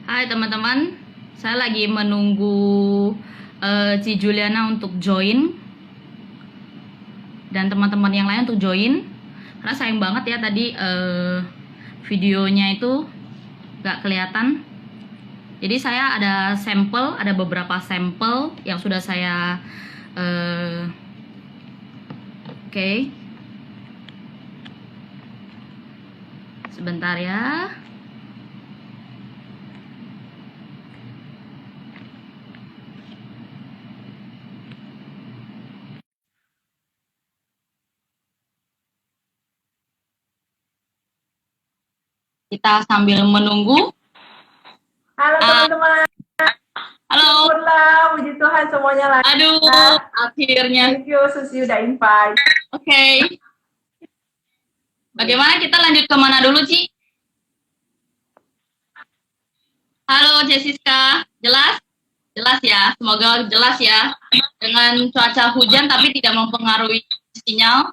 Hai teman-teman, saya lagi menunggu Ci Juliana untuk join dan teman-teman yang lain untuk join. Karena sayang banget ya tadi videonya itu gak kelihatan. Jadi saya ada sampel, ada beberapa sampel yang sudah saya oke. Sebentar ya. Kita sambil menunggu. Halo teman-teman. Halo. Syukurlah, puji Tuhan semuanya lancar. Aduh, akhirnya. Thank you, Susi udah invite. Oke. Bagaimana kita lanjut kemana dulu, Ci? Halo Jessica, jelas? Jelas ya, semoga jelas ya. Dengan cuaca hujan tapi tidak mempengaruhi sinyal.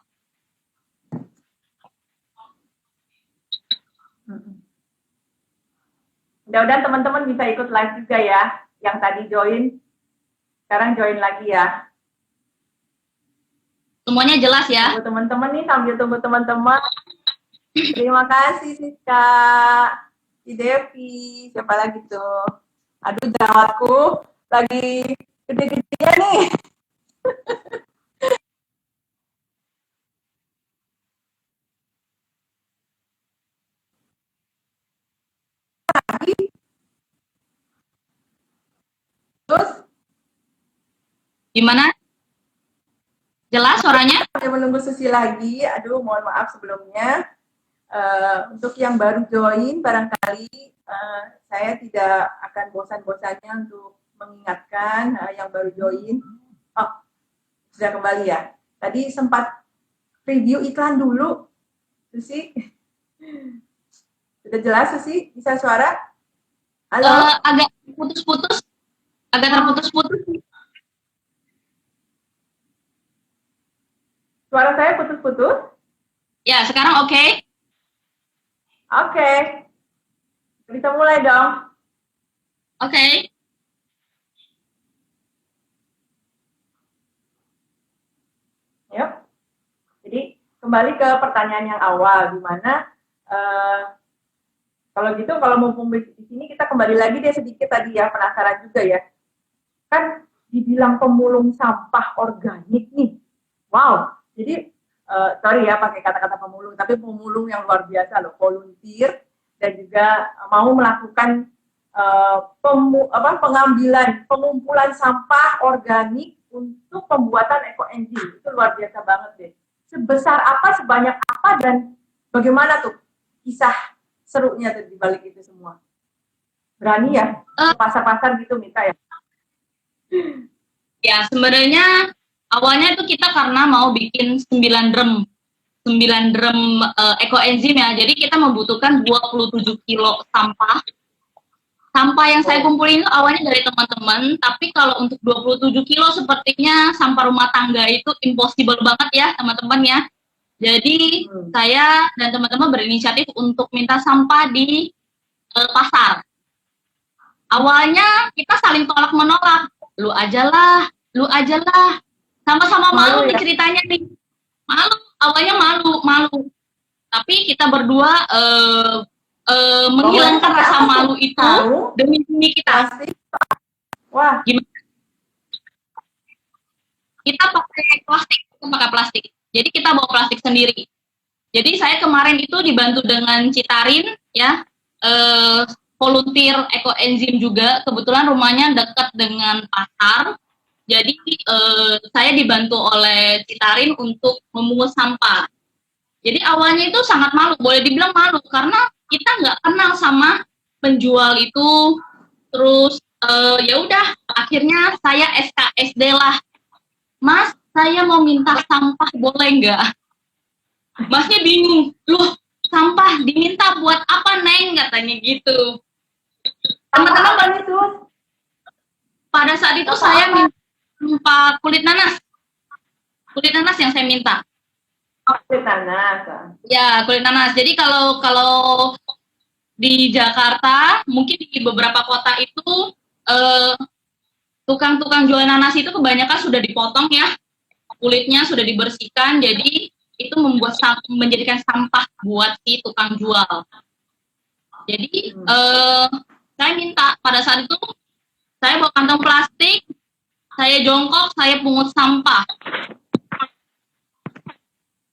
Mudah-mudahan teman-teman bisa ikut live juga ya. Yang tadi join, sekarang join lagi ya. Semuanya jelas ya? Tunggu teman-teman nih, sambil tunggu teman-teman. Terima kasih Siska, si Devi, siapa lagi tuh? Aduh, jawabku lagi gede-gedean nih. Terus? Gimana? Jelas suaranya? Saya menunggu Susi lagi. Aduh, mohon maaf sebelumnya. Untuk yang baru join, barangkali saya tidak akan bosan-bosannya untuk mengingatkan yang baru join. Oh, sudah kembali ya. Tadi sempat review iklan dulu, Susi. Sudah jelas, Susi? Bisa suara? Halo? Agak putus-putus, agak terputus-putus. Suara saya putus-putus? Ya, sekarang oke. Oke. Bisa mulai dong. Oke. Yuk. Jadi kembali ke pertanyaan yang awal, di mana kalau gitu, kalau mumpung di sini kita kembali lagi deh sedikit tadi ya, penasaran juga ya. Kan dibilang pemulung sampah organik nih. Wow. Jadi sorry ya pakai kata-kata pemulung, tapi pemulung yang luar biasa loh, volunteer dan juga mau melakukan pengambilan, pengumpulan sampah organik untuk pembuatan eco-engine. Itu luar biasa banget deh. Sebesar apa, sebanyak apa, dan bagaimana tuh kisah serunya tuh di balik itu semua? Berani ya pasar-pasar gitu minta ya? Ya, sebenarnya awalnya itu kita karena mau bikin 9 drum ecoenzim ya. Jadi kita membutuhkan 27 kilo sampah. Sampah yang saya kumpulin itu awalnya dari teman-teman, tapi kalau untuk 27 kilo sepertinya sampah rumah tangga itu impossible banget ya teman-teman ya. Jadi saya dan teman-teman berinisiatif untuk minta sampah di pasar. Awalnya kita saling tolak menolak, lu aja lah, sama-sama malu nih ceritanya nih, malu, awalnya malu, tapi kita berdua menghilangkan rasa malu itu demi kita. Wah, gimana? Kita pakai plastik, jadi kita bawa plastik sendiri. Jadi saya kemarin itu dibantu dengan Citarin ya, volunteer ecoenzim juga, kebetulan rumahnya dekat dengan pasar. Jadi saya dibantu oleh Citarin untuk memungut sampah. Jadi awalnya itu sangat malu, boleh dibilang malu karena kita nggak kenal sama penjual itu. Terus ya udah, akhirnya saya SKSD lah, Mas, saya mau minta sampah boleh nggak? Masnya bingung, loh sampah diminta buat apa Neng, katanya gitu. Teman-teman itu pada saat itu saya minta kulit nanas yang saya minta. Kulit nanas. Ya, kulit nanas. Jadi kalau di Jakarta, mungkin di beberapa kota itu tukang-tukang jual nanas itu kebanyakan sudah dipotong ya, kulitnya sudah dibersihkan, jadi itu menjadikan sampah buat si tukang jual. Jadi saya minta pada saat itu saya bawa kantong plastik, saya jongkok, saya pungut sampah.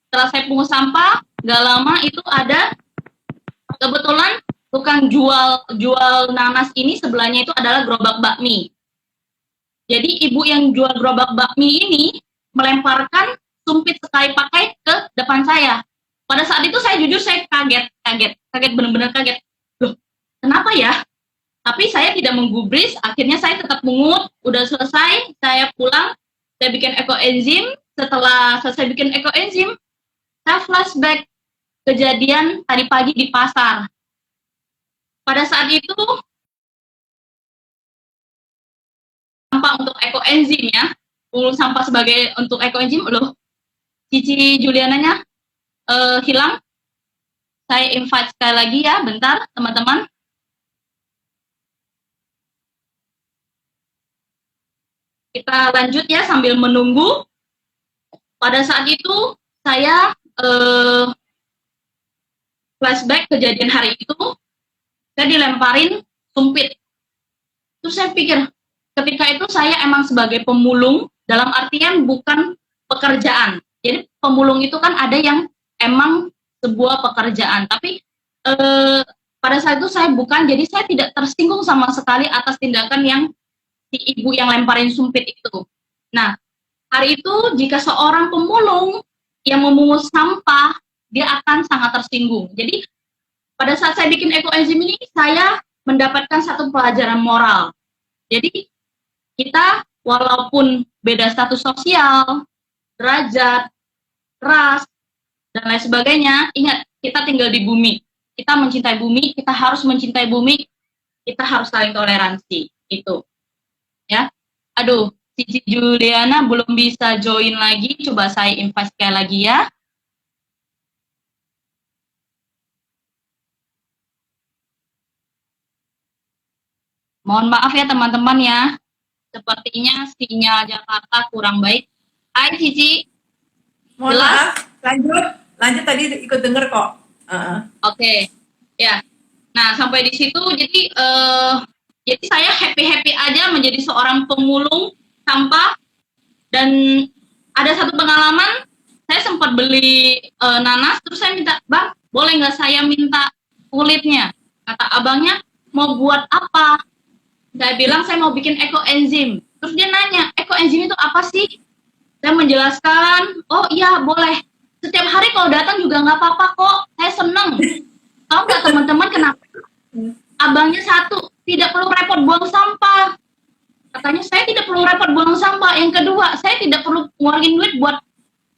Setelah saya pungut sampah, gak lama itu ada kebetulan tukang jual nanas ini sebelahnya itu adalah gerobak bakmi. Jadi ibu yang jual gerobak bakmi ini melemparkan sumpit sekali pakai ke depan saya. Pada saat itu saya jujur saya kaget benar-benar kaget. Loh, kenapa ya? Tapi saya tidak menggubris, akhirnya saya tetap mungut, udah selesai, saya pulang, saya bikin ekoenzim, setelah selesai bikin ekoenzim, saya flashback kejadian tadi pagi di pasar. Pada saat itu, sampah untuk ekoenzim ya, pungut sampah sebagai untuk ekoenzim, loh, Cici Juliananya hilang. Saya invite sekali lagi ya, bentar teman-teman. Kita lanjut ya sambil menunggu. Pada saat itu saya flashback kejadian hari itu, saya dilemparin sumpit. Terus saya pikir, ketika itu saya emang sebagai pemulung, dalam artian bukan pekerjaan. Jadi pemulung itu kan ada yang emang sebuah pekerjaan, tapi pada saat itu saya bukan, jadi saya tidak tersinggung sama sekali atas tindakan yang si ibu yang lemparin sumpit itu. Nah, hari itu jika seorang pemulung yang memungut sampah, dia akan sangat tersinggung. Jadi pada saat saya bikin ekoenzim ini, saya mendapatkan satu pelajaran moral. Jadi kita walaupun beda status sosial, derajat, ras, dan lain sebagainya, ingat kita tinggal di bumi. Kita mencintai bumi, kita harus mencintai bumi, kita harus saling toleransi. Itu. Ya, aduh, Cici Juliana belum bisa join lagi, coba saya invite sekali lagi ya. Mohon maaf ya teman-teman ya, sepertinya sinyal Jakarta kurang baik. Hai Cici. Mohon maaf, lanjut tadi ikut denger kok. Oke, ya. Nah sampai di situ jadi saya happy aja menjadi seorang pemulung sampah. Dan ada satu pengalaman, saya sempat beli nanas, terus saya minta, bang, boleh nggak saya minta kulitnya? Kata abangnya, mau buat apa? Saya bilang, saya mau bikin ekoenzim. Terus dia nanya, ekoenzim itu apa sih? Saya menjelaskan, oh iya boleh. Setiap hari kalau datang juga nggak apa-apa kok, saya seneng. Tahu nggak teman-teman kenapa? Abangnya satu, tidak perlu repot buang sampah. Katanya saya tidak perlu repot buang sampah. Yang kedua, saya tidak perlu ngeluarin duit buat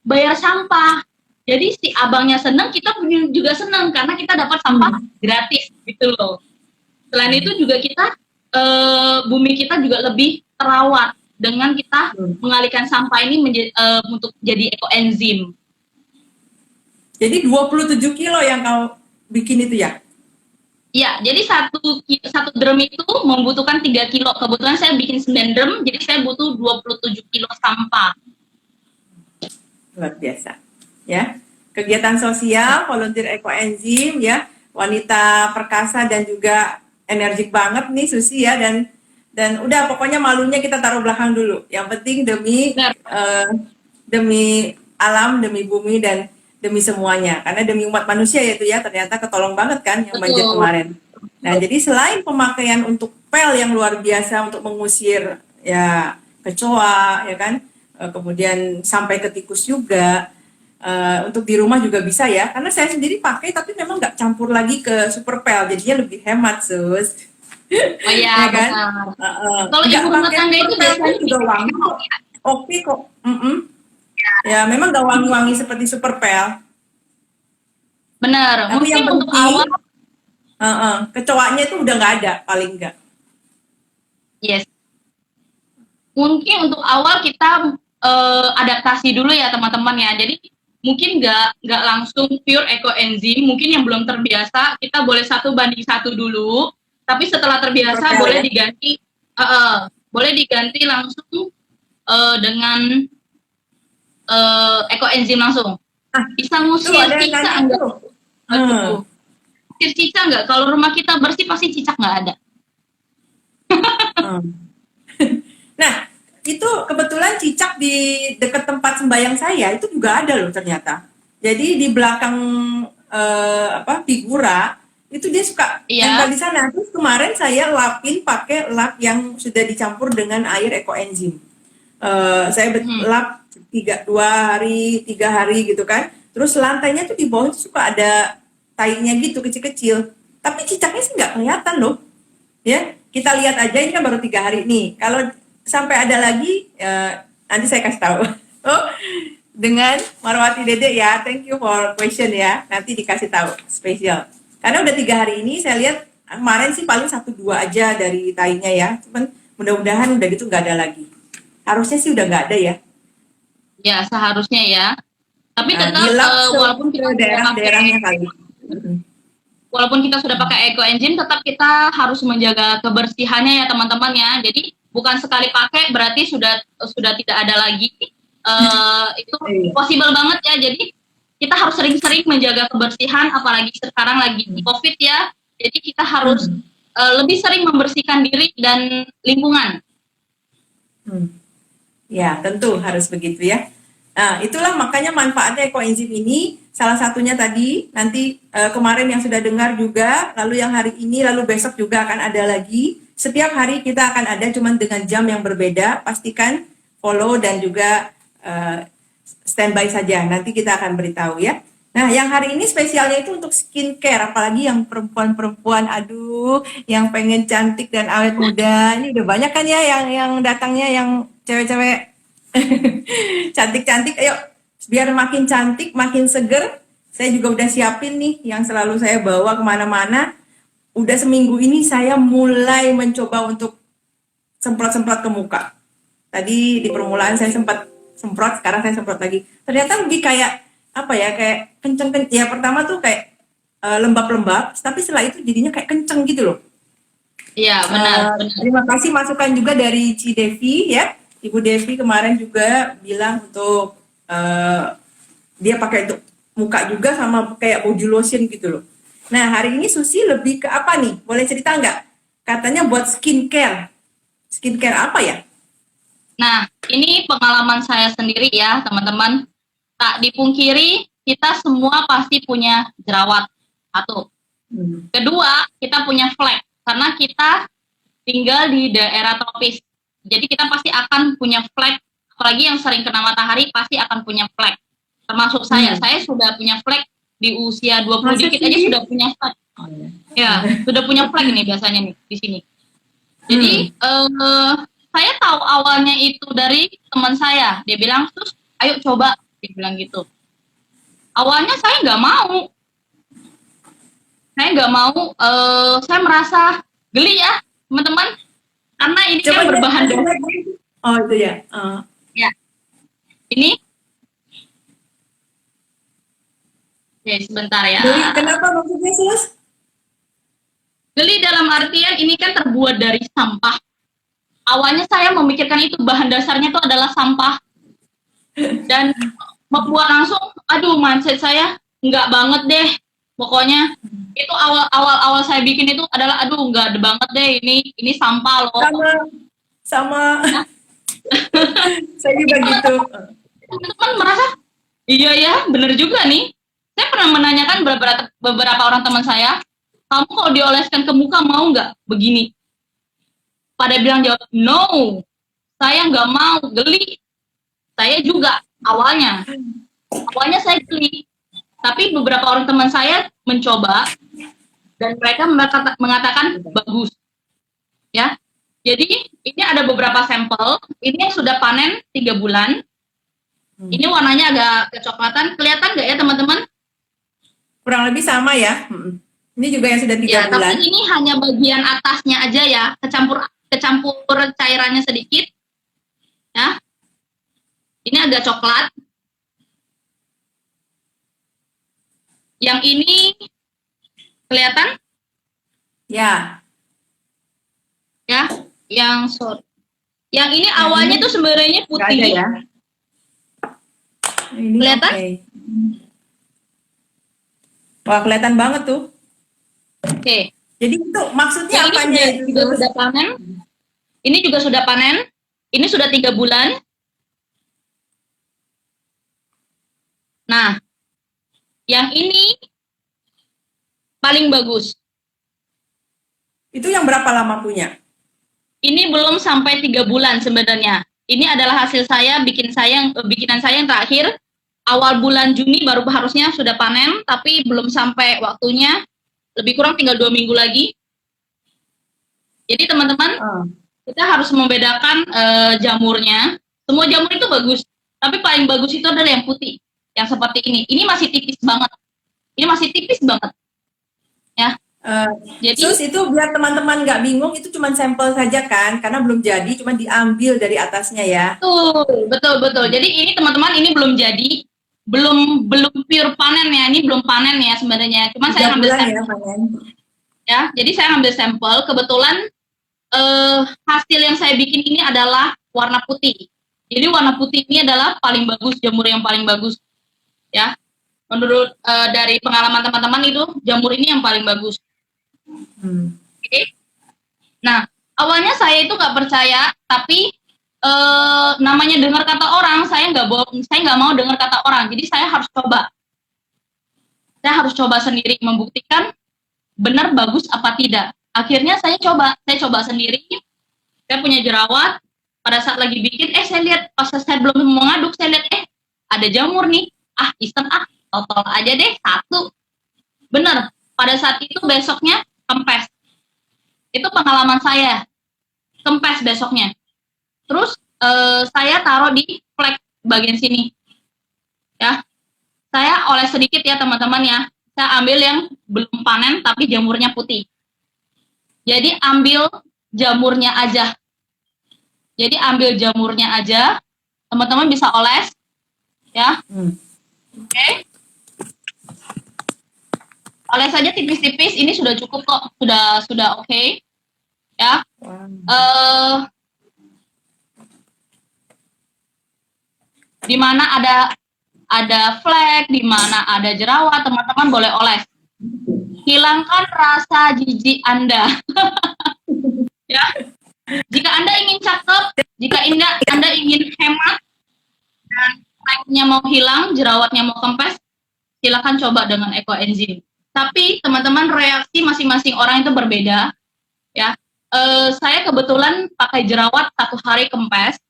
bayar sampah. Jadi si abangnya seneng, kita juga seneng karena kita dapat sampah gratis gitu loh. Selain itu juga kita bumi kita juga lebih terawat dengan kita mengalihkan sampah ini untuk jadi ekoenzim. Jadi 27 kilo yang kau bikin itu ya? Ya, jadi satu drum itu membutuhkan 3 kilo. Kebetulan saya bikin 9 drum, jadi saya butuh 27 kilo sampah. Luar biasa. Ya. Kegiatan sosial, volunteer ekoenzim ya, wanita perkasa dan juga energik banget nih Susi ya, dan udah pokoknya malunya kita taruh belakang dulu. Yang penting demi alam, demi bumi dan demi semuanya, karena demi umat manusia ya itu ya, ternyata ketolong banget kan yang banjir kemarin. Nah, jadi selain pemakaian untuk pel yang luar biasa untuk mengusir ya kecoa ya kan, kemudian sampai ke tikus juga, untuk di rumah juga bisa ya, karena saya sendiri pakai tapi memang nggak campur lagi ke super pel, jadinya lebih hemat Sus. Oh iya, ya kan? Kalau ibu rumah tangga itu biasanya juga wangi kok. Oke kok. Ya, memang gak wangi-wangi seperti super pel. Benar. Tapi mungkin yang penting, untuk awal, kecoanya itu udah nggak ada, paling nggak. yes. Mungkin untuk awal kita adaptasi dulu ya teman-teman ya. Jadi mungkin nggak langsung pure ekoenzim, mungkin yang belum terbiasa kita boleh 1:1 dulu, tapi setelah terbiasa boleh diganti boleh diganti langsung dengan ekoenzim langsung. Bisa ngusir cicak enggak? Ngusir cicak enggak? Kalau rumah kita bersih pasti cicak nggak ada. Nah, itu kebetulan cicak di dekat tempat sembayang saya itu juga ada loh ternyata. Jadi di belakang figura itu dia suka nempel di sana. Terus kemarin saya lapin pakai lap yang sudah dicampur dengan air ekoenzim. Saya lap 2 hari, 3 hari gitu kan. Terus lantainya tuh di bawah suka ada tainya gitu kecil-kecil. Tapi cicaknya sih nggak kelihatan loh. Ya, kita lihat aja ini kan baru 3 hari nih. Kalau sampai ada lagi, nanti saya kasih tahu. Oh, dengan Marwati Dede ya, thank you for question ya. Nanti dikasih tahu spesial. Karena udah 3 hari ini saya lihat kemarin sih paling 1-2 aja dari tainya ya. Cuman mudah-mudahan udah gitu nggak ada lagi. Harusnya sih udah nggak ada ya. Ya seharusnya ya. Tapi tetap walaupun kita daerah-daerahnya kali. Walaupun kita sudah pakai ekoenzim, tetap kita harus menjaga kebersihannya ya teman-teman ya. Jadi bukan sekali pakai berarti sudah tidak ada lagi. Itu possible banget ya. Jadi kita harus sering-sering menjaga kebersihan, apalagi sekarang lagi di COVID ya. Jadi kita harus lebih sering membersihkan diri dan lingkungan. Ya, tentu harus begitu ya. Nah, itulah makanya manfaatnya ekoenzim ini. Salah satunya tadi, nanti kemarin yang sudah dengar juga, lalu yang hari ini, lalu besok juga akan ada lagi. Setiap hari kita akan ada, cuman dengan jam yang berbeda. Pastikan follow dan juga standby saja. Nanti kita akan beritahu ya. Nah, yang hari ini spesialnya itu untuk skincare, apalagi yang perempuan-perempuan, aduh, yang pengen cantik dan awet muda. Ini udah banyak kan ya yang datangnya yang cewek-cewek cantik-cantik. Ayo, biar makin cantik, makin seger. Saya juga udah siapin nih yang selalu saya bawa kemana-mana. Udah seminggu ini saya mulai mencoba untuk semprot-semprot ke muka. Tadi di permulaan saya sempat semprot, sekarang saya semprot lagi. Ternyata lebih kayak apa ya, kayak kenceng. Ya pertama tuh kayak lembab-lembab, tapi setelah itu jadinya kayak kenceng gitu loh. Iya benar. Terima kasih masukan juga dari Ci Devi ya. Ibu Devi kemarin juga bilang untuk dia pakai untuk muka juga sama kayak body lotion gitu loh. Nah hari ini Susi lebih ke apa nih? Boleh cerita nggak? Katanya buat skincare. Skincare apa ya? Nah ini pengalaman saya sendiri ya teman-teman. Tak dipungkiri kita semua pasti punya jerawat. Satu. Kedua kita punya flek karena kita tinggal di daerah tropis. Jadi kita pasti akan punya flek, apalagi yang sering kena matahari pasti akan punya flek. Termasuk saya sudah punya flek di usia 20 dikit aja sudah punya flek. Ya, sudah punya flek ini biasanya nih di sini. Jadi saya tahu awalnya itu dari teman saya. Dia bilang, "Terus ayo coba," dia bilang gitu. Awalnya saya nggak mau. Saya merasa geli ya, teman-teman. Karena ini kan berbahan dasar. Oh itu ya. Ya. Ini. Ya sebentar ya. Geli, kenapa maksudnya Sus? Geli dalam artian ini kan terbuat dari sampah. Awalnya saya memikirkan itu bahan dasarnya itu adalah sampah. Dan membuat langsung, aduh mindset saya nggak banget deh. Pokoknya itu awal saya bikin itu adalah aduh nggak ada banget deh ini sampah loh. Sama saya juga gitu. Teman-teman merasa iya ya bener juga nih. Saya pernah menanyakan beberapa orang teman saya, kamu kalau dioleskan ke muka mau nggak begini? Pada bilang jawab no, saya nggak mau, geli. Saya juga awalnya saya geli. Tapi beberapa orang teman saya mencoba dan mereka mengatakan bagus. Ya. Jadi ini ada beberapa sampel. Ini yang sudah panen 3 bulan. Ini warnanya agak kecoklatan. Kelihatan nggak ya teman-teman? Kurang lebih sama ya. Ini juga yang sudah 3 bulan. Tapi ini hanya bagian atasnya aja ya. Kecampur cairannya sedikit. Ya. Ini agak coklat. Yang ini kelihatan Ya. ya? Yang ini Yang awalnya ini tuh sebenarnya nggak ada putih. ya? Ini Kelihatan? oke. Wah, kelihatan banget tuh. Oke. Jadi itu maksudnya Yang ini apanya itu juga terus? sudah panen. Ini juga sudah panen. Ini sudah 3 bulan. Nah, yang ini paling bagus. Itu yang berapa lama punya? Ini belum sampai 3 bulan sebenarnya. Ini adalah hasil saya, bikinan saya yang terakhir. Awal bulan Juni baru harusnya sudah panen, tapi belum sampai waktunya. Lebih kurang tinggal 2 minggu lagi. Jadi teman-teman, kita harus membedakan jamurnya. Semua jamur itu bagus, tapi paling bagus itu adalah yang putih, yang seperti ini. Ini masih tipis banget. Ini masih tipis banget, ya. Jadi Terus itu biar teman-teman nggak bingung, itu cuma sampel saja kan, karena belum jadi, cuma diambil dari atasnya ya. betul. Jadi ini teman-teman, ini belum jadi, belum pure panen ya. Ini belum panen ya sebenarnya. Cuma saya 3 ambil bulan sampel. ya panen. Ya, jadi saya ambil sampel. Kebetulan hasil yang saya bikin ini adalah warna putih. Jadi warna putih ini adalah paling bagus, jamur yang paling bagus, ya. Menurut dari pengalaman teman-teman itu jamur ini yang paling bagus. Oke. Nah, awalnya saya itu nggak percaya, tapi namanya dengar kata orang, saya nggak mau dengar kata orang. Jadi saya harus coba. Saya harus coba sendiri membuktikan benar bagus apa tidak. Akhirnya saya coba sendiri. Saya punya jerawat. Pada saat lagi bikin, saya lihat pas saya belum mau ngaduk, saya lihat ada jamur nih. Iseng totol aja deh 1. Bener. Pada saat itu besoknya kempes. Itu pengalaman saya. Kempes besoknya. Terus saya taruh di flek bagian sini. Ya. Saya oles sedikit ya teman-teman ya. Saya ambil yang belum panen tapi jamurnya putih. Jadi ambil jamurnya aja. Jadi ambil jamurnya aja. Teman-teman bisa oles. Ya. Oke. Oles saja tipis-tipis. Ini sudah cukup kok. Sudah oke. Ya. Di mana ada flek, di mana ada jerawat, teman-teman boleh oles. Hilangkan rasa jijik Anda. Ya. Jika Anda ingin cakep, jika Anda ingin hemat, dan fleknya mau hilang, jerawatnya mau kempes, silakan coba dengan ekoenzim. Tapi teman-teman, reaksi masing-masing orang itu berbeda. Ya, saya kebetulan pakai jerawat 1 hari kempes,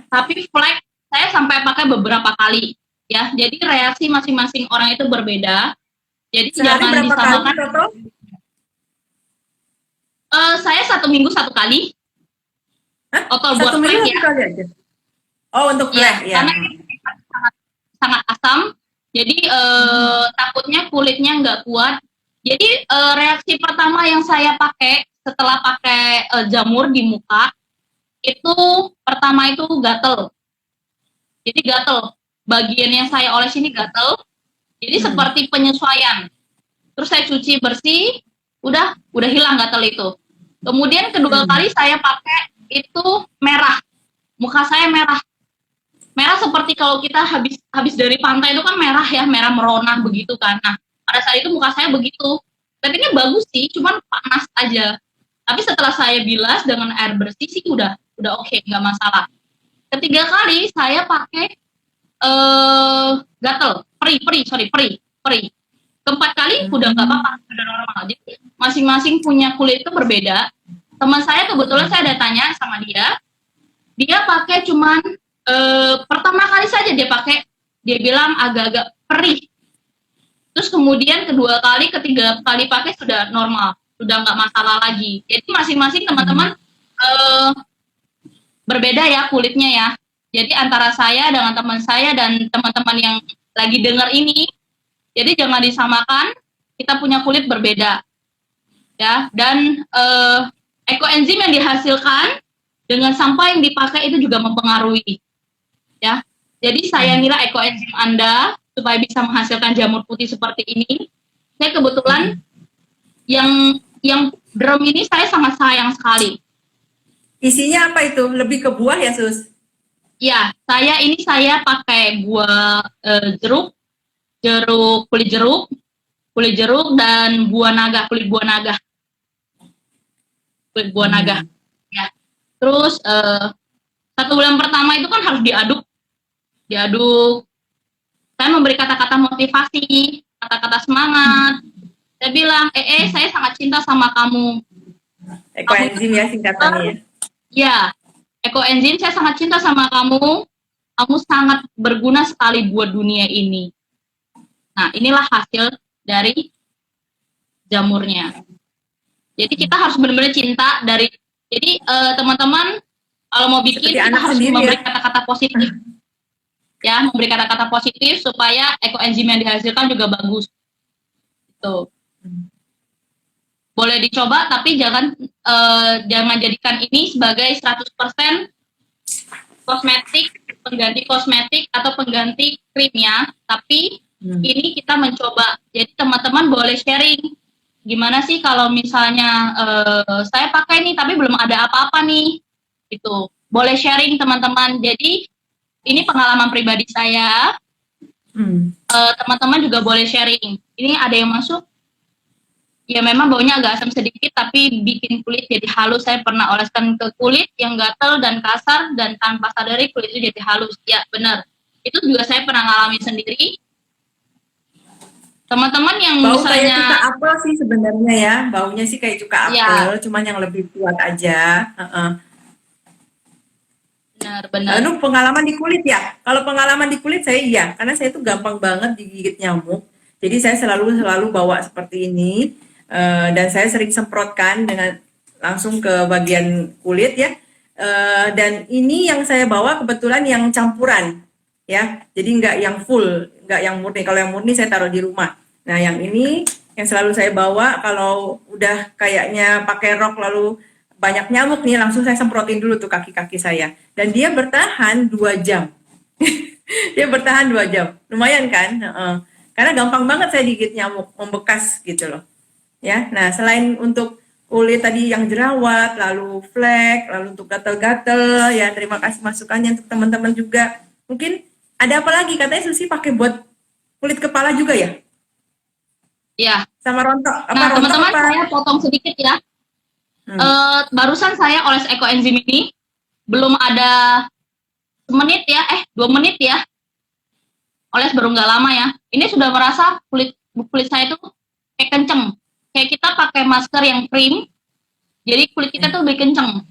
tapi flek saya sampai pakai beberapa kali. Ya, jadi reaksi masing-masing orang itu berbeda. Jadi jangan disamakan. Saya 1 minggu 1 kali. Total buat flek ya. Oh, untuk flek ya. Karena sangat asam. Jadi takutnya kulitnya nggak kuat. Jadi reaksi pertama yang saya pakai setelah pakai jamur di muka itu pertama itu gatel. Jadi gatel. Bagian yang saya oles ini gatel. Jadi seperti penyesuaian. Terus saya cuci bersih, udah hilang gatel itu. Kemudian kedua kali saya pakai itu merah. Muka saya merah. Merah seperti kalau kita habis dari pantai itu kan merah ya, merah merona begitu kan. Nah, pada saat itu muka saya begitu. Tadinya bagus sih, cuman panas aja. Tapi setelah saya bilas dengan air bersih sih udah oke, nggak masalah. Ketiga kali saya pakai gatel, perih. Keempat kali udah nggak apa-apa, udah normal. Jadi masing-masing punya kulit itu berbeda. Teman saya kebetulan saya ada tanya sama dia pakai cuman pertama kali saja dia pakai, dia bilang agak-agak perih. Terus kemudian kedua kali, ketiga kali pakai sudah normal, sudah nggak masalah lagi. Jadi masing-masing teman-teman berbeda ya kulitnya ya. Jadi antara saya dengan teman saya dan teman-teman yang lagi dengar ini, jadi jangan disamakan, kita punya kulit berbeda. Ya, dan ekoenzim yang dihasilkan dengan sampah yang dipakai itu juga mempengaruhi. Ya. Jadi sayangilah ekoenzim Anda, supaya bisa menghasilkan jamur putih seperti ini. Saya kebetulan yang drum ini saya sangat sayang sekali. Isinya apa itu? Lebih ke buah ya, Sus? Ya, saya pakai buah kulit jeruk dan buah naga, kulit buah naga. Ya. Terus 1 bulan pertama itu kan harus diaduk. Saya memberi kata-kata motivasi, kata-kata semangat. Saya bilang, saya sangat cinta sama kamu. Ekoenzim ya singkatannya ya. Ya, ekoenzim, saya sangat cinta sama kamu. Kamu sangat berguna sekali buat dunia ini. Nah, inilah hasil dari jamurnya. Jadi kita harus benar-benar cinta dari. Jadi teman-teman kalau mau bikin Seperti kita harus memberi ya? kata-kata positif. Ya, memberi kata-kata positif supaya ekoenzim yang dihasilkan juga bagus. Itu. Boleh dicoba tapi jangan jadikan ini sebagai 100% pengganti kosmetik atau pengganti krimnya, tapi ini kita mencoba. Jadi teman-teman boleh sharing. Gimana sih kalau misalnya saya pakai nih tapi belum ada apa-apa nih. Itu. Boleh sharing teman-teman. Jadi ini pengalaman pribadi saya. Teman-teman juga boleh sharing. Ini ada yang masuk. Ya memang baunya agak asam sedikit, tapi bikin kulit jadi halus. Saya pernah oleskan ke kulit yang gatel dan kasar, dan tanpa sadari kulit itu jadi halus. Ya benar. Itu juga saya pernah ngalamin sendiri. Teman-teman yang bau misalnya kayak cuka apel sih sebenarnya ya. Baunya sih kayak cuka apel, cuman yang lebih kuat aja. Benar. Lalu pengalaman di kulit ya. Kalau pengalaman di kulit saya iya, karena saya tuh gampang banget digigit nyamuk. Jadi saya selalu bawa seperti ini, dan saya sering semprotkan dengan langsung ke bagian kulit ya. Dan ini yang saya bawa kebetulan yang campuran ya. Jadi nggak yang full, nggak yang murni. Kalau yang murni saya taruh di rumah. Nah yang ini yang selalu saya bawa kalau udah kayaknya pakai rok lalu banyak nyamuk nih, langsung saya semprotin dulu tuh kaki-kaki saya. Dan dia bertahan 2 jam. Dia bertahan 2 jam. Lumayan kan? Karena gampang banget saya digigit nyamuk, membekas gitu loh. Ya. Nah, selain untuk kulit tadi yang jerawat, lalu flek, lalu untuk gatel-gatel, ya terima kasih masukannya untuk teman-teman juga. Mungkin ada apa lagi? Katanya Susi pakai buat kulit kepala juga ya? Ya. Sama rontok. Nah, teman-teman saya potong sedikit ya. Barusan saya oles ekoenzim ini belum ada 2 menit ya. Oles baru nggak lama ya. Ini sudah merasa kulit saya itu kayak kenceng. Kayak kita pakai masker yang krim, jadi kulit kita tuh lebih kenceng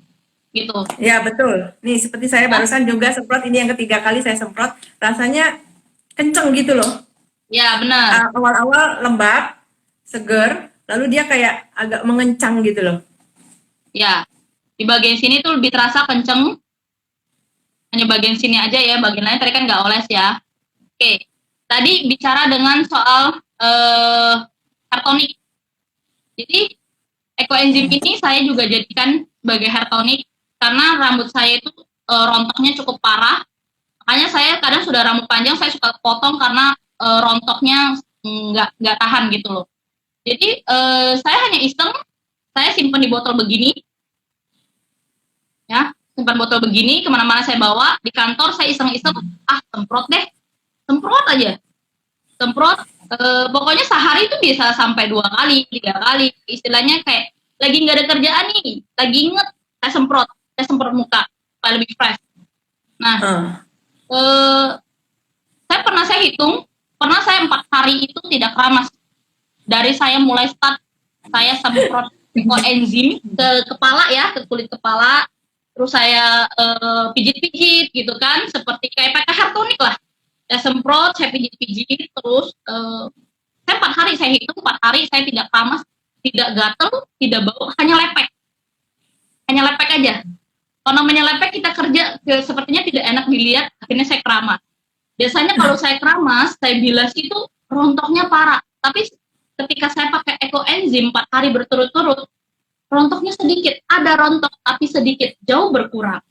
gitu. Ya betul. Nih seperti saya barusan juga semprot, ini yang ketiga kali saya semprot, rasanya kenceng gitu loh. Ya benar. Awal-awal lembab, seger, lalu dia kayak agak mengencang gitu loh. Ya, di bagian sini tuh lebih terasa kenceng. Hanya bagian sini aja ya, bagian lain tadi kan nggak oles ya. Oke, tadi bicara dengan soal hair tonic. Jadi ekoenzim ini saya juga jadikan sebagai hair tonic karena rambut saya itu rontoknya cukup parah. Makanya saya kadang sudah rambut panjang saya suka potong karena rontoknya nggak tahan gitu loh. Jadi saya hanya iseng, saya simpan di botol begini. Ya, simpan botol begini, kemana-mana saya bawa, di kantor saya iseng-iseng, semprot aja, pokoknya sehari itu bisa sampai 2 kali, 3 kali, istilahnya kayak lagi nggak ada kerjaan nih, lagi inget, saya semprot muka, supaya lebih fresh. Nah, saya hitung, saya 4 hari itu tidak keramas, dari saya mulai start, saya semprot ekoenzim ke kepala ya, ke kulit kepala, terus saya pijit-pijit gitu kan, seperti kayak pakai hair tonic lah. Saya semprot, saya pijit-pijit, terus saya 4 hari, saya hitung 4 hari saya tidak panas, tidak gatel, tidak bau, hanya lepek aja. Kalau namanya lepek kita kerja sepertinya tidak enak dilihat, akhirnya saya keramas. Biasanya kalau saya keramas, saya bilas itu rontoknya parah, tapi ketika saya pakai ekoenzim 4 hari berturut-turut, rontoknya sedikit, ada rontok tapi sedikit, jauh berkurang.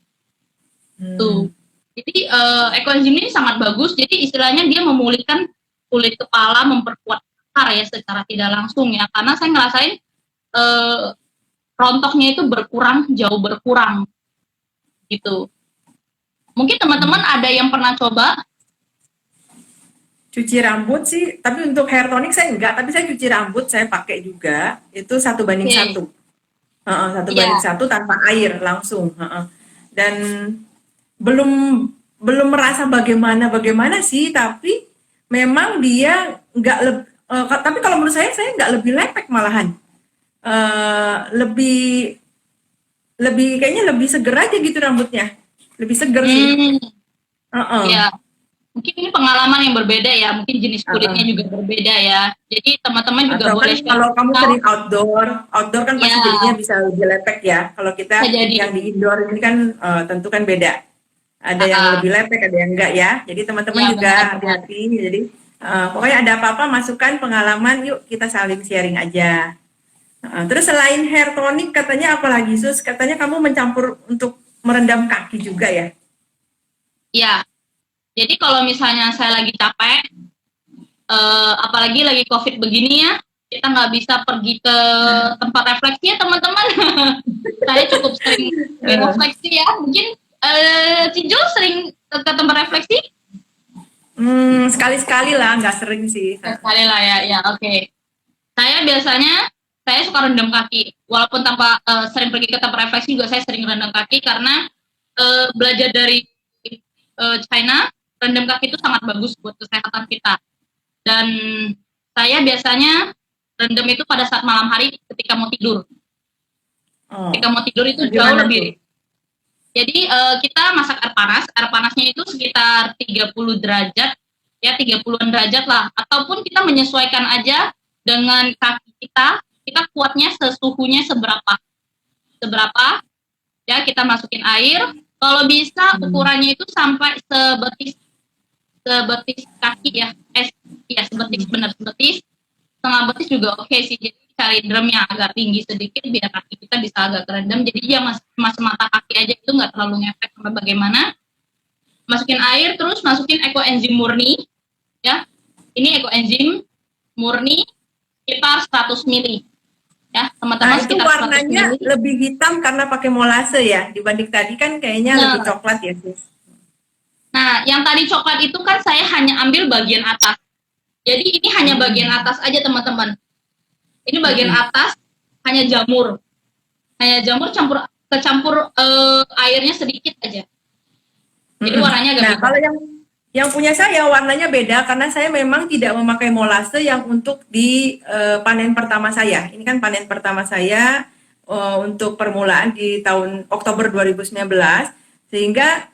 Tuh. Jadi ekoenzim ini sangat bagus. Jadi istilahnya dia memulihkan kulit kepala, memperkuat akar ya secara tidak langsung ya. Karena saya ngerasain rontoknya itu jauh berkurang gitu. Mungkin teman-teman ada yang pernah coba? Cuci rambut sih, tapi untuk hair tonic saya enggak, tapi saya cuci rambut saya pakai juga, itu 1:1. Satu banding Iya. satu tanpa air langsung. Dan belum belum merasa bagaimana sih, tapi memang dia nggak tapi kalau menurut saya nggak lebih lepek malahan. Lebih lebih kayaknya lebih seger aja gitu rambutnya, lebih seger sih. Ya, mungkin ini pengalaman yang berbeda ya, mungkin jenis kulitnya Uh-uh. juga berbeda ya. Jadi teman-teman juga Atau kan boleh share kalau kamu tahu, sering outdoor kan pasti ya jadinya bisa lebih lepek ya. Kalau bisa kita jadi. yang di indoor ini kan tentu kan beda. Ada yang Ah, lebih lepek, ada yang enggak ya. Jadi teman-teman ya juga benar-benar. hati-hati. Jadi pokoknya ada apa-apa masukkan pengalaman, yuk kita saling sharing aja. Terus selain hair tonic katanya apa lagi Sus? Katanya kamu mencampur untuk merendam kaki juga ya? Ya, jadi kalau misalnya saya lagi capek, apalagi lagi COVID begini ya, kita nggak bisa pergi ke tempat refleksi ya teman-teman. Saya cukup sering direfleksi ya. Mungkin Cijo sering ke tempat refleksi? Sekali-sekali lah, nggak sering sih. Ya, sekali lah ya, ya oke. Saya biasanya saya suka rendam kaki, walaupun tanpa sering pergi ke tempat refleksi juga saya sering rendam kaki karena belajar dari China, rendam kaki itu sangat bagus buat kesehatan kita. Dan saya biasanya rendam itu pada saat malam hari ketika mau tidur. Ketika mau tidur itu jauh Bagaimana tuh? lebih. Jadi kita masak air panasnya itu sekitar 30 derajat, ya 30-an derajat lah. Ataupun kita menyesuaikan aja dengan kaki kita kuatnya sesuhunya seberapa, ya kita masukin air. Kalau bisa ukurannya itu sampai sebetis kaki ya, ya sebetis benar sebetis, setengah betis juga oke sih. Jadi cari drum yang agak tinggi sedikit biar kaki kita bisa agak kerendam. Jadi dia masuk mata kaki aja itu nggak terlalu ngefek sama bagaimana. Masukin air terus masukin ekoenzim murni ya. Ini ekoenzim murni sekitar 100 ml ya teman-teman, Itu sekitar 100 warnanya ml. lebih hitam karena pakai molase ya, dibanding tadi kan kayaknya lebih Nah, coklat ya Sis. nah, yang tadi coklat itu kan saya hanya ambil bagian atas. Jadi ini hanya bagian atas aja teman-teman. Ini bagian atas hanya jamur. Hanya jamur kecampur airnya sedikit aja. Jadi warnanya agak Nah, beda. kalau yang punya saya warnanya beda karena saya memang tidak memakai molase yang untuk di panen pertama saya. Ini kan panen pertama saya untuk permulaan di tahun Oktober 2019, sehingga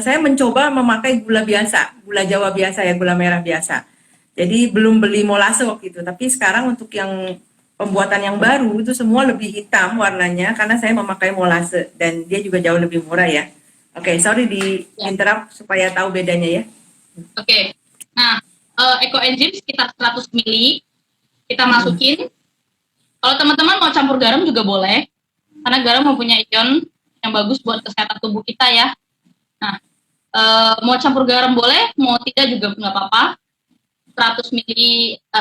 saya mencoba memakai gula biasa, gula Jawa biasa ya, gula merah biasa. Jadi belum beli molase waktu itu, tapi sekarang untuk yang pembuatan yang baru itu semua lebih hitam warnanya karena saya memakai molase dan dia juga jauh lebih murah ya. Oke, sorry di Ya. interrupt supaya tahu bedanya ya. Oke. Nah, ekoenzim sekitar 100 ml kita masukin. Kalau teman-teman mau campur garam juga boleh, karena garam mempunyai ion yang bagus buat kesehatan tubuh kita ya. Nah, mau campur garam boleh, mau tidak juga nggak apa-apa. 100 ml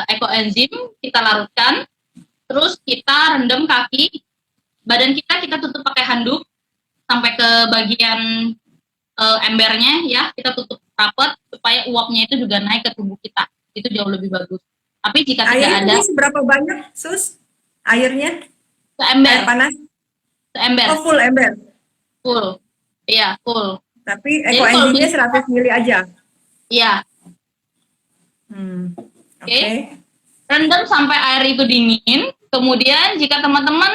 ekoenzim kita larutkan, terus kita rendam kaki, badan kita tutup pakai handuk sampai ke bagian embernya ya, kita tutup rapat supaya uapnya itu juga naik ke tubuh kita, itu jauh lebih bagus. Tapi jika tidak Airnya ada, ini seberapa banyak, Sus? Airnya? Air seember, panas? seember, Oh, full ember. full, iya full. Tapi Jadi kalau ekoenzimnya bisa, 100 mili aja. iya, oke. Rendam sampai air itu dingin. Kemudian jika teman-teman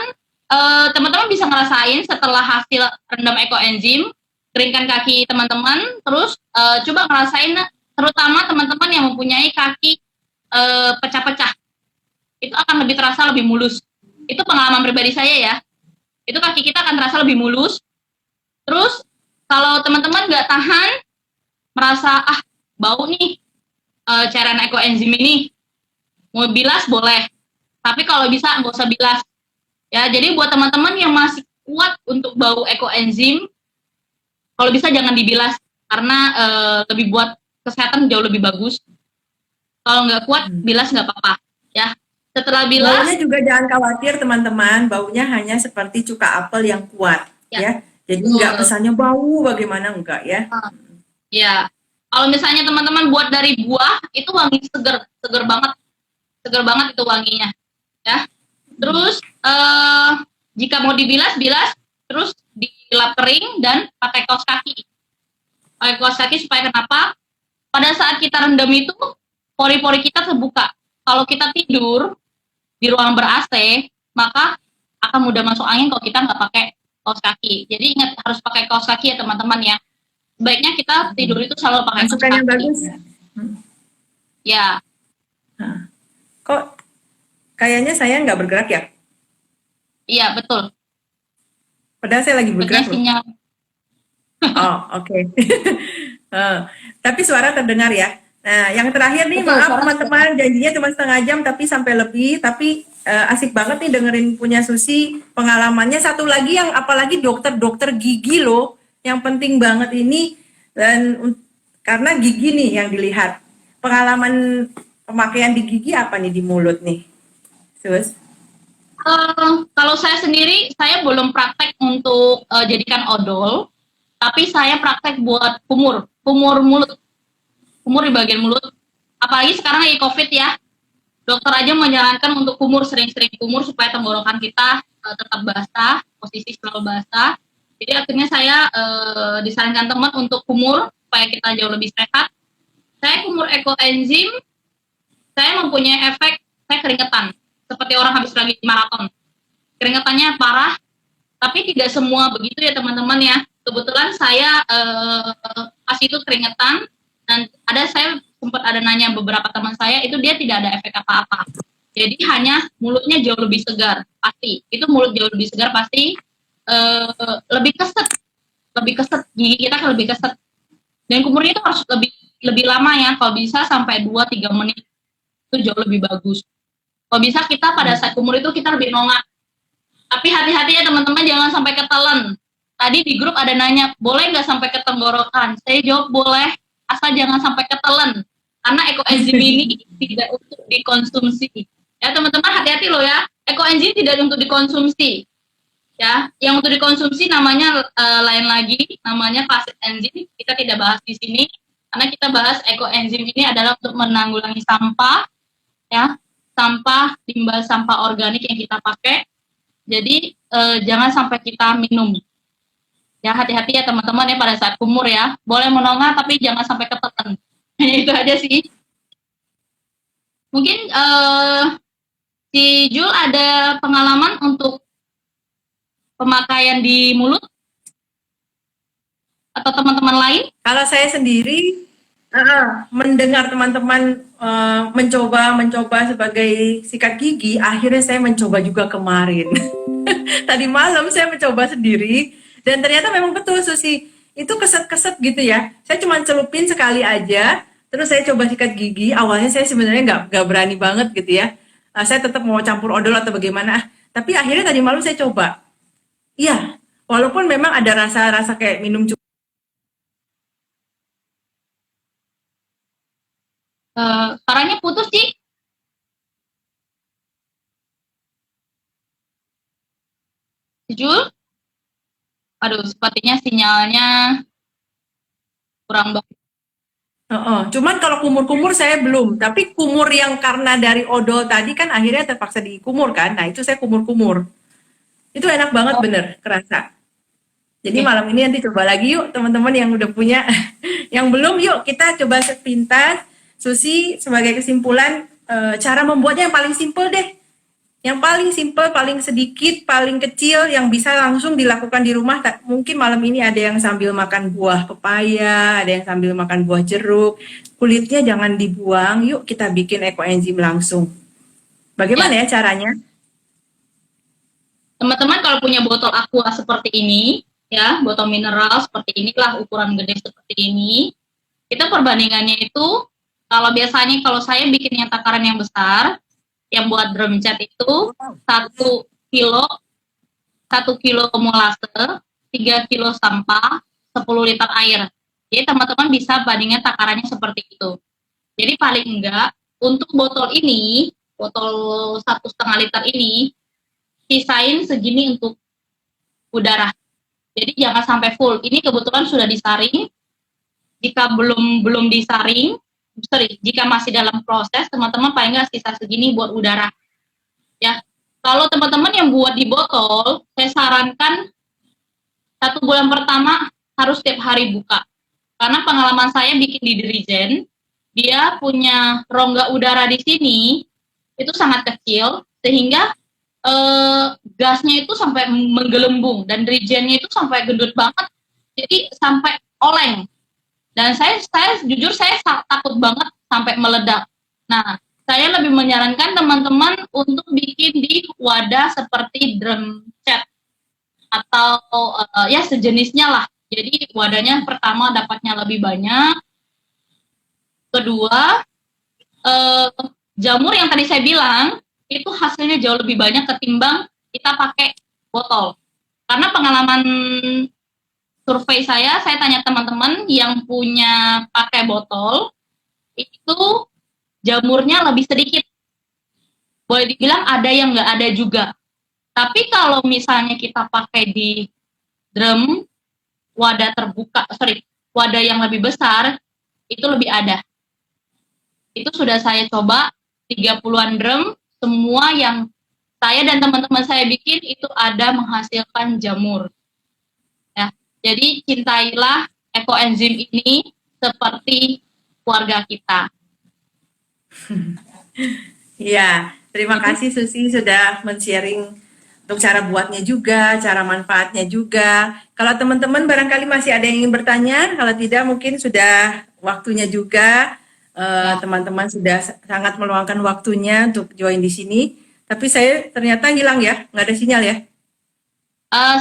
bisa ngerasain setelah hasil rendam ekoenzim, keringkan kaki teman-teman, terus coba ngerasain, terutama teman-teman yang mempunyai kaki pecah-pecah, itu akan lebih terasa lebih mulus. Itu pengalaman pribadi saya ya. Itu kaki kita akan terasa lebih mulus. Terus kalau teman-teman nggak tahan, merasa bau nih cairan ekoenzim ini, mau bilas boleh, tapi kalau bisa nggak usah bilas ya. Jadi buat teman-teman yang masih kuat untuk bau ekoenzim, kalau bisa jangan dibilas karena lebih buat kesehatan jauh lebih bagus. Kalau nggak kuat, bilas nggak apa-apa. Ya, setelah bilas, Baunya juga jangan khawatir teman-teman, baunya hanya seperti cuka apel yang kuat ya, ya. Jadi nggak betul. kesannya bau bagaimana enggak ya. Ya, kalau misalnya teman-teman buat dari buah, itu wangi seger, seger banget itu wanginya. Ya, terus jika mau dibilas, bilas, terus dilap kering dan pakai kaos kaki. Pakai kaos kaki supaya kenapa? Pada saat kita rendam itu, pori-pori kita terbuka. Kalau kita tidur di ruang ber-AC, maka akan mudah masuk angin kalau kita nggak pakai kaos kaki. Jadi ingat harus pakai kaos kaki ya teman-teman ya. Sebaiknya kita tidur itu selalu pakai kaos Masukan yang kaki. bagus. Ya. Nah, kok kayaknya saya nggak bergerak ya? Iya betul. Padahal saya lagi bergerak loh. Sinyal. Oh oke. Tapi suara terdengar ya. Nah, yang terakhir nih, Betul, maaf suara teman-teman, janjinya cuma setengah jam tapi sampai lebih. Tapi asik banget nih dengerin punya Susi pengalamannya. Satu lagi yang apalagi dokter-dokter gigi loh, yang penting banget ini dan karena gigi nih yang dilihat. Pengalaman pemakaian di gigi apa nih di mulut nih, Sus? Kalau saya sendiri, saya belum praktek untuk jadikan odol, tapi saya praktek buat kumur mulut, kumur di bagian mulut. Apalagi sekarang lagi COVID ya, dokter aja menyarankan untuk kumur, sering-sering kumur supaya tenggorokan kita tetap basah, posisi selalu basah. Jadi akhirnya saya disarankan teman untuk kumur supaya kita jauh lebih sehat. Saya kumur ekoenzim, saya mempunyai efek saya keringetan, seperti orang habis lagi maraton. Keringetannya parah, tapi tidak semua begitu ya teman-teman ya. Kebetulan saya pas itu keringetan, dan saya sempat ada nanya beberapa teman saya, itu dia tidak ada efek apa-apa. Jadi hanya mulutnya jauh lebih segar, pasti. Itu mulut jauh lebih segar pasti, lebih keset, gigi kita kan lebih keset. Dan kumurnya itu harus lebih lama ya, kalau bisa sampai 2-3 menit, itu jauh lebih bagus. Kalau bisa kita pada saat kumur itu kita lebih nongak. Tapi hati-hati ya teman-teman, jangan sampai ketelen. Tadi di grup ada nanya, boleh nggak sampai ke tenggorokan? Saya jawab boleh, asal jangan sampai ketelen. Karena ekoenzim ini tidak untuk dikonsumsi. Ya teman-teman, hati-hati loh ya. Ekoenzim tidak untuk dikonsumsi. Ya, yang untuk dikonsumsi namanya lain lagi, namanya klasid enzim. Kita tidak bahas di sini, karena kita bahas ekoenzim ini adalah untuk menanggulangi sampah, ya, sampah, limbah sampah organik yang kita pakai. Jadi jangan sampai kita minum. Ya hati-hati ya teman-teman ya pada saat kumur ya. Boleh menongah tapi jangan sampai keteken. Hanya itu aja sih. Mungkin si Jul ada pengalaman untuk pemakaian di mulut atau teman-teman lain? Kalau saya sendiri mendengar teman-teman mencoba sebagai sikat gigi, akhirnya saya mencoba juga kemarin. Tadi malam saya mencoba sendiri dan ternyata memang betul Susi, itu keset-keset gitu ya. Saya cuma celupin sekali aja, terus saya coba sikat gigi. Awalnya saya sebenarnya nggak berani banget gitu ya. Saya tetap mau campur odol atau bagaimana. Tapi akhirnya tadi malam saya coba. Iya, walaupun memang ada rasa-rasa kayak minum Suaranya putus sih. Si Jul? Aduh, sepertinya sinyalnya kurang bagus. Cuman kalau kumur-kumur saya belum, tapi kumur yang karena dari odol tadi kan akhirnya terpaksa dikumur kan. Nah, itu saya kumur-kumur. Itu enak banget bener, kerasa. Jadi malam ini nanti coba lagi yuk teman-teman yang udah punya. Yang belum yuk kita coba sepintas. Susi sebagai kesimpulan cara membuatnya yang paling simpel deh. Yang paling simpel, paling sedikit, paling kecil yang bisa langsung dilakukan di rumah. Mungkin malam ini ada yang sambil makan buah pepaya, ada yang sambil makan buah jeruk. Kulitnya jangan dibuang, yuk kita bikin ekoenzim langsung. Bagaimana ya caranya? Teman-teman kalau punya botol aqua seperti ini, ya, botol mineral seperti inilah, ukuran gede seperti ini, kita perbandingannya itu, kalau biasanya kalau saya bikinnya takaran yang besar, yang buat drum cat itu 1 kilo, 1 kilo molase, 3 kilo sampah, 10 liter air. Jadi teman-teman bisa bandingkan takarannya seperti itu. Jadi paling enggak untuk botol ini, botol 1,5 liter ini, sisain segini untuk udara. Jadi jangan sampai full. Ini kebetulan sudah disaring. Jika belum disaring, jika masih dalam proses, teman-teman paling nggak sisa segini buat udara. Ya, kalau teman-teman yang buat di botol, saya sarankan 1 bulan pertama harus setiap hari buka. Karena pengalaman saya bikin di Dirijen, dia punya rongga udara di sini itu sangat kecil, sehingga gasnya itu sampai menggelembung dan Dirijennya itu sampai gendut banget, jadi sampai oleng. Dan saya jujur saya takut banget sampai meledak. Nah, saya lebih menyarankan teman-teman untuk bikin di wadah seperti drum cat atau ya sejenisnya lah. Jadi wadahnya pertama dapatnya lebih banyak. Kedua, jamur yang tadi saya bilang itu hasilnya jauh lebih banyak ketimbang kita pakai botol. Karena pengalaman survei saya tanya teman-teman yang punya pakai botol, itu jamurnya lebih sedikit. Boleh dibilang ada yang nggak ada juga. Tapi kalau misalnya kita pakai di drum, wadah terbuka, wadah yang lebih besar, itu lebih ada. Itu sudah saya coba, 30-an drum, semua yang saya dan teman-teman saya bikin, itu ada menghasilkan jamur. Jadi cintailah ekoenzim ini seperti keluarga kita. Iya, terima kasih Susi sudah men-sharing untuk cara buatnya juga, cara manfaatnya juga. Kalau teman-teman barangkali masih ada yang ingin bertanya, kalau tidak mungkin sudah waktunya juga. Teman-teman sudah sangat meluangkan waktunya untuk join di sini. Tapi saya ternyata hilang ya, nggak ada sinyal ya.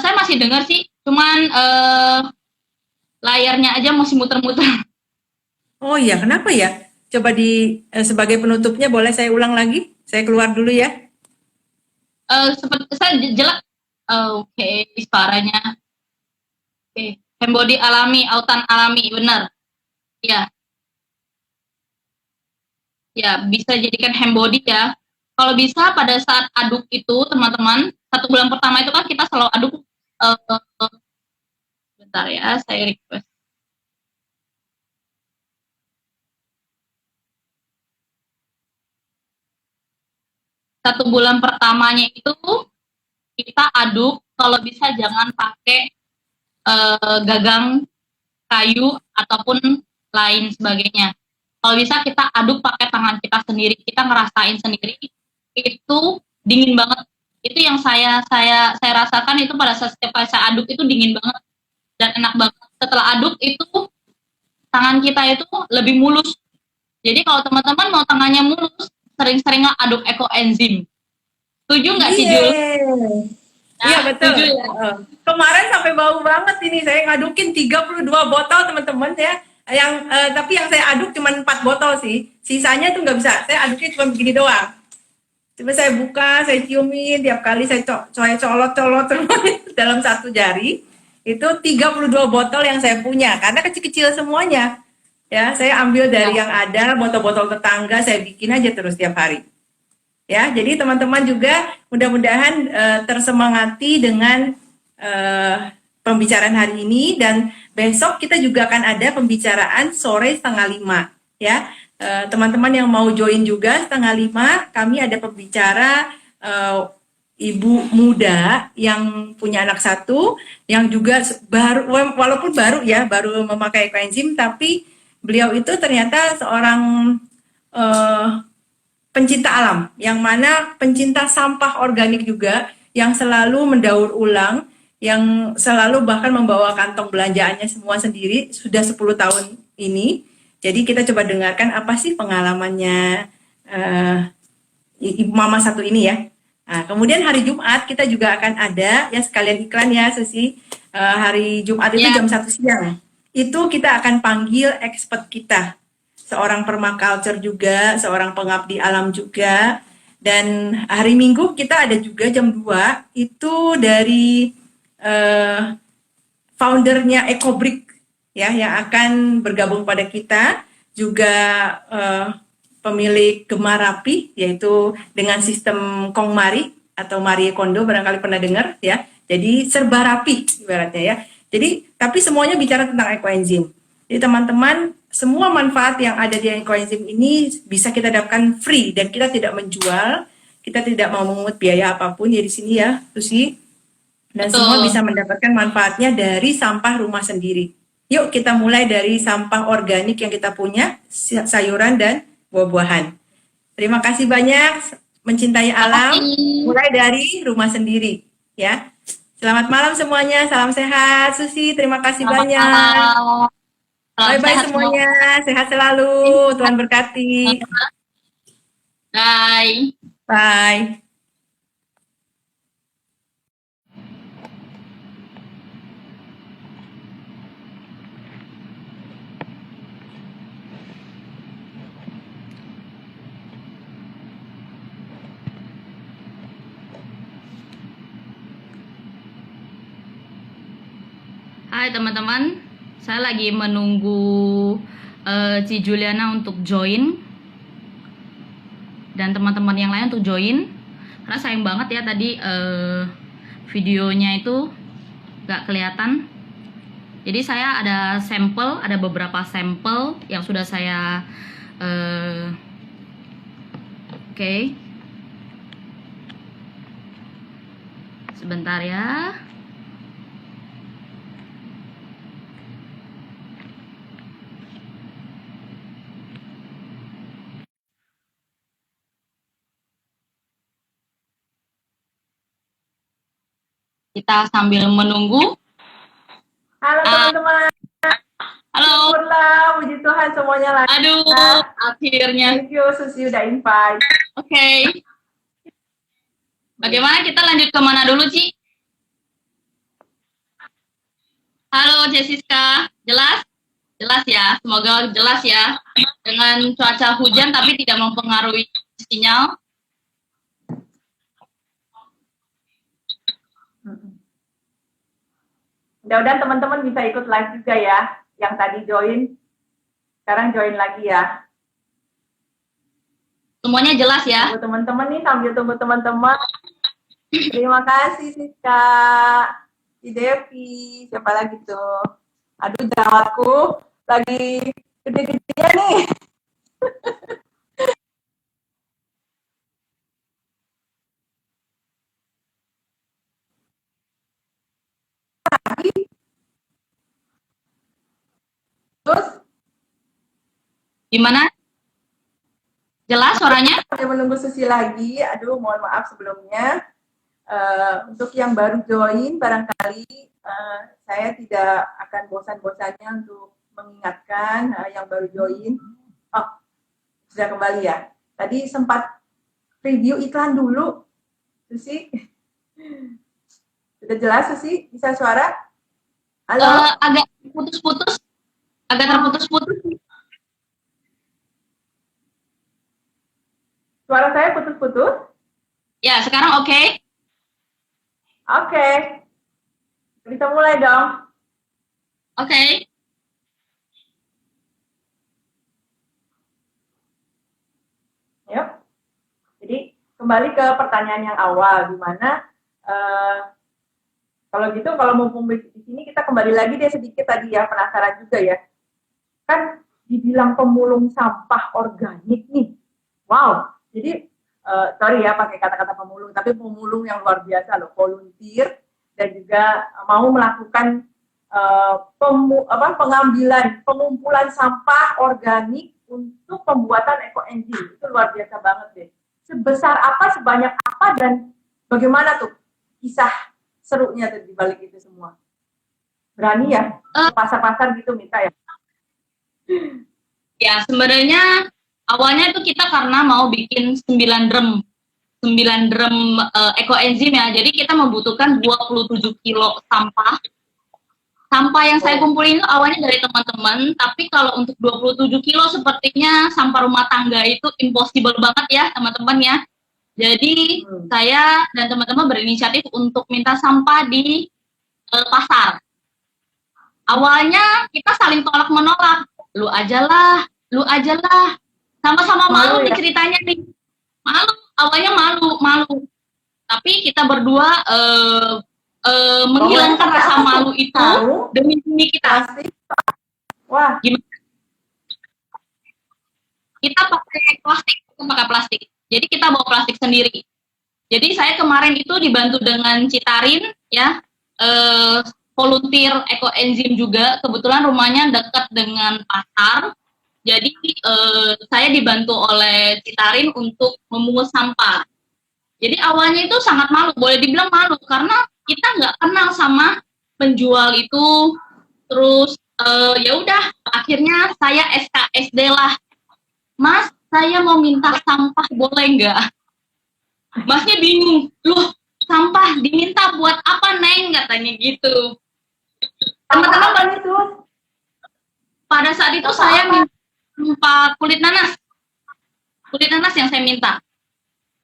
Saya masih dengar sih, cuman layarnya aja masih muter-muter. Oh iya, kenapa ya? Coba sebagai penutupnya boleh saya ulang lagi? Saya keluar dulu ya. Seperti saya jelek. Oke, suaranya. Oke, hembody alami, autan alami, benar. Ya. Ya, bisa jadikan hembody ya. Kalau bisa pada saat aduk itu, teman-teman, 1 bulan pertama itu kan kita selalu aduk. Bentar ya, saya request. Satu bulan pertamanya itu kita aduk, kalau bisa jangan pakai gagang kayu ataupun lain sebagainya. Kalau bisa kita aduk pakai tangan kita sendiri, kita ngerasain sendiri, itu dingin banget. Itu yang saya rasakan itu pada saat setiap kali saya aduk itu dingin banget dan enak banget. Setelah aduk itu tangan kita itu lebih mulus. Jadi kalau teman-teman mau tangannya mulus, sering-sering aduk ekoenzim. Setuju nggak sih, Jul? Nah, iya betul. Ya? Kemarin sampai bau banget ini. Saya ngadukin 32 botol teman-teman ya. Tapi yang saya aduk cuma 4 botol sih. Sisanya tuh nggak bisa. Saya aduknya cuma begini doang. Coba saya buka, saya ciumin. Tiap kali saya colot-colot terus dalam satu jari. Itu 32 botol yang saya punya. Karena kecil-kecil semuanya. Ya, saya ambil dari yang ada, botol-botol tetangga. Saya bikin aja terus tiap hari. Ya, jadi teman-teman juga mudah-mudahan tersemangati dengan pembicaraan hari ini, dan besok kita juga akan ada pembicaraan sore 4:30 ya. Teman-teman yang mau join juga 4:30, kami ada pembicara ibu muda yang punya anak 1 yang juga baru, walaupun baru memakai ekoenzim, tapi beliau itu ternyata seorang pencinta alam, yang mana pencinta sampah organik juga, yang selalu mendaur ulang, yang selalu bahkan membawa kantong belanjaannya semua sendiri, sudah 10 tahun ini. Jadi kita coba dengarkan apa sih pengalamannya ibu mama 1 ini ya. Nah, kemudian hari Jumat kita juga akan ada, ya sekalian iklan ya Susi, hari Jumat itu jam 1 siang. Itu kita akan panggil expert kita, seorang permaculture juga, seorang pengabdi alam juga. Dan hari Minggu kita ada juga jam 2, itu dari foundernya EcoBrick ya, yang akan bergabung pada kita, juga pemilik Gemar Rapi, yaitu dengan sistem KongMari atau Marie Kondo, barangkali pernah dengar ya. Jadi serba rapi ibaratnya ya. Jadi tapi semuanya bicara tentang ekoenzim. Jadi teman-teman, semua manfaat yang ada di ekoenzim ini bisa kita dapatkan free dan kita tidak menjual, kita tidak mau memungut biaya apapun ya di sini ya, Susi. Dan semua bisa mendapatkan manfaatnya dari sampah rumah sendiri. Yuk kita mulai dari sampah organik yang kita punya, sayuran dan buah-buahan. Terima kasih banyak, mencintai alam, mulai dari rumah sendiri ya. Selamat malam semuanya, salam sehat. Susi, terima kasih banyak. Bye-bye semuanya, sehat selalu, Tuhan berkati. Bye. Bye. Hai teman-teman, saya lagi menunggu Ci Juliana untuk join dan teman-teman yang lain untuk join. Karena sayang banget ya tadi videonya itu gak kelihatan. Jadi saya ada sampel, ada beberapa sampel yang sudah saya oke. Sebentar ya. Kita sambil menunggu. Halo teman-teman. Halo. Syukurlah, puji Tuhan semuanya lancar. Aduh, akhirnya. Thank you, Susi udah invite. Oke. Bagaimana kita lanjut kemana dulu, Ci? Halo, Jessica. Jelas? Jelas ya, semoga jelas ya. Dengan cuaca hujan tapi tidak mempengaruhi sinyal. Mudah-mudahan teman-teman bisa ikut live juga ya. Yang tadi join, sekarang join lagi ya. Semuanya jelas ya? Tunggu teman-teman nih, sambil tunggu teman-teman. Terima kasih Siska, si Devi, siapa lagi tuh? Aduh, jerawatku lagi gede-gedenya nih. Terus gimana? Jelas suaranya? Saya menunggu Susi lagi. Aduh, mohon maaf sebelumnya. Untuk yang baru join, barangkali saya tidak akan bosan-bosannya untuk mengingatkan yang baru join. Oh, sudah kembali ya. Tadi sempat review iklan dulu, Susi. Sudah jelas, Susi? Bisa suara? Halo? Agak putus-putus. Agak terputus-putus. Suara saya putus-putus? Ya, sekarang oke. Oke. Bisa mulai dong. Oke. Yuk. Jadi kembali ke pertanyaan yang awal, di mana kalau gitu, kalau mumpung di sini kita kembali lagi deh sedikit tadi ya, penasaran juga ya. Kan dibilang pemulung sampah organik nih. Wow. Jadi sorry ya pakai kata-kata pemulung, tapi pemulung yang luar biasa loh, volunteer dan juga mau melakukan pengumpulan sampah organik untuk pembuatan ekoenzim. Itu luar biasa banget deh. Sebesar apa, sebanyak apa, dan bagaimana tuh kisah serunya tuh di balik itu semua? Berani ya pasar-pasar gitu minta ya? Ya, sebenarnya awalnya itu kita karena mau bikin 9 drum ekoenzim ya. Jadi kita membutuhkan 27 kilo sampah. Sampah yang saya kumpulin itu awalnya dari teman-teman, tapi kalau untuk 27 kilo sepertinya sampah rumah tangga itu impossible banget ya, teman-teman ya. Jadi saya dan teman-teman berinisiatif untuk minta sampah di pasar. Awalnya kita saling tolak-menolak. Lu aja lah. Sama-sama Malu malu nih ya? ceritanya nih. Malu, awalnya malu. Tapi kita berdua Bawaannya menghilangkan pakai rasa apa tuh? malu itu Sarung, demi kita. plastik. Wah, Gimana? Kita pakai plastik. Jadi kita bawa plastik sendiri. Jadi saya kemarin itu dibantu dengan Citarin, ya, volunteer ekoenzim juga. Kebetulan rumahnya dekat dengan pasar. Jadi saya dibantu oleh Citarin untuk memungut sampah. Jadi awalnya itu sangat malu, boleh dibilang malu karena kita nggak kenal sama penjual itu. Terus ya udah, akhirnya saya SKSD lah, Mas, saya mau minta sampah boleh nggak? Masnya bingung, loh sampah diminta buat apa Neng, katanya gitu. Teman-teman, apa nih tuh? pada saat itu saya minta sampah kulit nanas yang saya minta.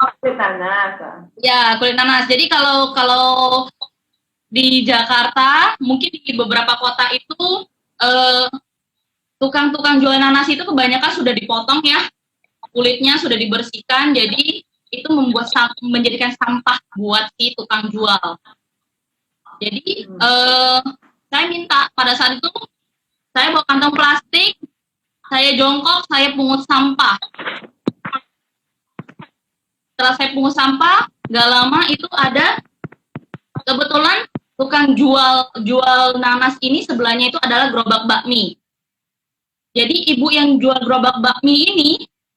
Kulit nanas. Ya, kulit nanas. Jadi kalau kalau di Jakarta, mungkin di beberapa kota itu eh, tukang-tukang jual nanas itu kebanyakan sudah dipotong ya, kulitnya sudah dibersihkan, jadi itu menjadikan sampah buat si tukang jual. Jadi saya minta pada saat itu saya bawa kantong plastik, saya jongkok, saya pungut sampah. Setelah saya pungut sampah, gak lama itu ada kebetulan tukang jual nanas ini sebelahnya itu adalah gerobak bakmi. Jadi ibu yang jual gerobak bakmi ini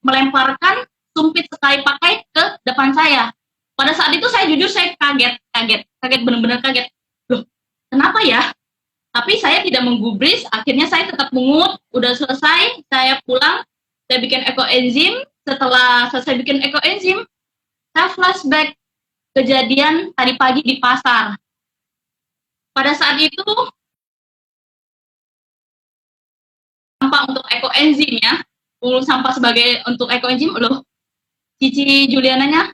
melemparkan sumpit sekali pakai ke depan saya. Pada saat itu saya jujur saya kaget benar-benar kaget. Loh, kenapa ya? Tapi saya tidak menggubris, akhirnya saya tetap mungut, udah selesai, saya pulang, saya bikin ekoenzim. Setelah selesai bikin ekoenzim, saya flashback kejadian tadi pagi di pasar. Pada saat itu sampah untuk ekoenzim ya, pungut sampah sebagai untuk ekoenzim, loh, Cici Juliananya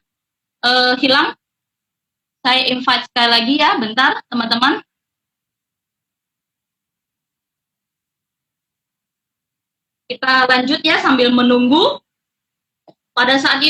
hilang. Saya invite sekali lagi ya, bentar teman-teman. Kita lanjut ya sambil menunggu. Pada saat itu